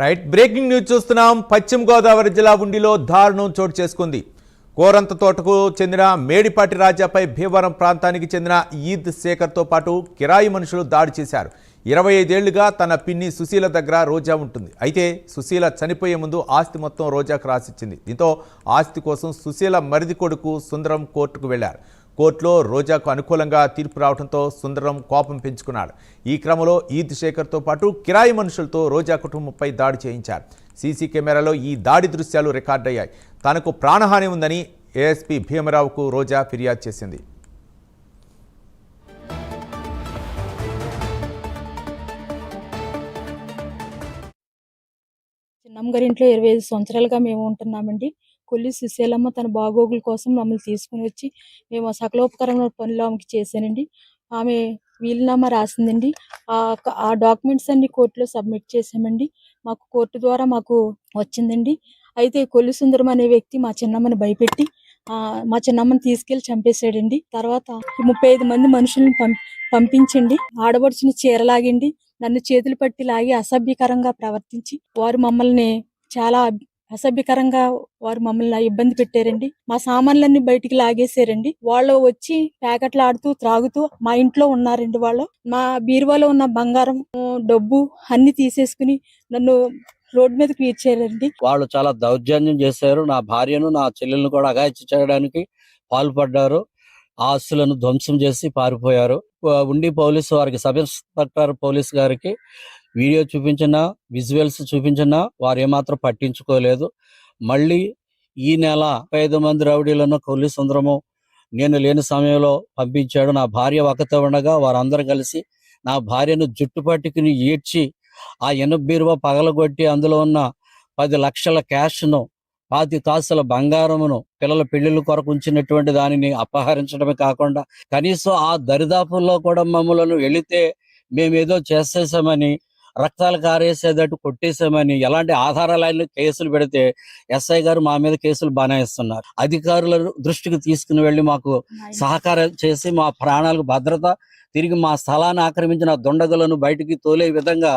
Right, breaking news చూస్తున్నాం. పశ్చిమ గోదావరి జిల్లా ఉండిలో దారుణం చోటు చేసుకుంది. కోరంత తోటకు చెందిన మేడిపాటి రాజాపై భీమవరం ప్రాంతానికి చెందిన ఈద్ శేఖర్తో పాటు కిరాయి మనుషులు దాడి చేశారు. 25 ఏళ్లుగా తన పిన్ని సుశీల దగ్గర రోజా ఉంటుంది. అయితే సుశీల చనిపోయే ముందు ఆస్తి మొత్తం రోజాకు రాసిచ్చింది. దీంతో ఆస్తి కోసం సుశీల మరిది కొడుకు సుందరం కోర్టుకు వెళ్లారు. కోర్టులో రోజాకు అనుకూలంగా తీర్పు రావడంతో సుందరం కోపం పెంచుకున్నాడు. ఈ క్రమంలో ఈద్ శేఖర్తో పాటు కిరాయి మనుషులతో రోజా కుటుంబంపై దాడి చేయించారు. సీసీ కెమెరాలో ఈ దాడి దృశ్యాలు రికార్డయ్యాయి. తనకు ప్రాణహాని ఉందని ఏఎస్పీ భీమరావుకు రోజా ఫిర్యాదు చేసింది. చిన్నమ్మ గారి ఇంట్లో 25 సంవత్సరాలుగా మేము ఉంటున్నామండి. కొల్లి సుశీలమ్మ తన బాగోగుల కోసం మమ్మల్ని తీసుకుని వచ్చి మేము సకలోపకరమైన పనులు ఆమెకి చేశానండి. ఆమె వీలునామా రాసిందండి. ఆ డాక్యుమెంట్స్ అన్ని కోర్టులో సబ్మిట్ చేసామండి. మాకు కోర్టు ద్వారా మాకు వచ్చిందండి. అయితే కొల్లి సుందరం అనే వ్యక్తి మా చిన్నమ్మని భయపెట్టి మా చిన్నమ్మని తీసుకెళ్లి చంపేశాడండి. తర్వాత 35 మంది మనుషుల్ని పంపించండి. ఆడబడుచుని చీరలాగిండి, నన్ను చేతులు పట్టి లాగి అసభ్యకరంగా ప్రవర్తించి వారు మమ్మల్ని చాలా అసభ్యకరంగా ఇబ్బంది పెట్టారండి. మా సామాన్లన్నీ బయటికి లాగేశారండి. వాళ్ళు వచ్చి ప్యాకెట్లు ఆడుతూ త్రాగుతూ మా ఇంట్లో ఉన్నారండి. వాళ్ళు మా బీరువాలో ఉన్న బంగారం, డబ్బు అన్ని తీసేసుకుని నన్ను రోడ్డు మీదకి ఈడ్చారండి. వాళ్ళు చాలా దౌర్జన్యం చేశారు. నా భార్యను, నా చెల్లెలను కూడా అఘాయిత్యం చేయడానికి పాల్పడ్డారు. ఆస్తులను ధ్వంసం చేసి పారిపోయారు. ఉండి పోలీసు వారికి, సబ్ ఇన్స్పెక్టర్ పోలీస్ గారికి వీడియో చూపించినా, విజువల్స్ చూపించినా వారు ఏమాత్రం పట్టించుకోలేదు. మళ్ళీ ఈ నెల 5 మంది రౌడీలను కొల్లి సుందరము నేను లేని సమయంలో పంపించాడు. నా భార్య ఒకతో ఉండగా వారందరూ కలిసి నా భార్యను జుట్టు పట్టుకుని ఈడ్చి ఆ ఎనుప బీరువా పగలగొట్టి అందులో ఉన్న 10 లక్షల క్యాష్ను, 10 కాసుల బంగారమును, పిల్లల పెళ్లిళ్ళ కొరకు ఉంచినటువంటి దానిని అపహరించడమే కాకుండా కనీసం ఆ దరిదాపుల్లో కూడా మమ్మలను వెళితే మేమేదో చేసేసామని, రక్తాలు కారేసేటట్టు కొట్టేసామని, ఎలాంటి ఆధారాలు కేసులు పెడితే ఎస్ఐ గారు మా మీద కేసులు బనాయిస్తున్నారు. అధికారుల దృష్టికి తీసుకుని వెళ్ళి మాకు సహకారం చేసి మా ప్రాణాలకు భద్రత, తిరిగి మా స్థలాన్ని ఆక్రమించిన దుండగులను బయటికి తోలే విధంగా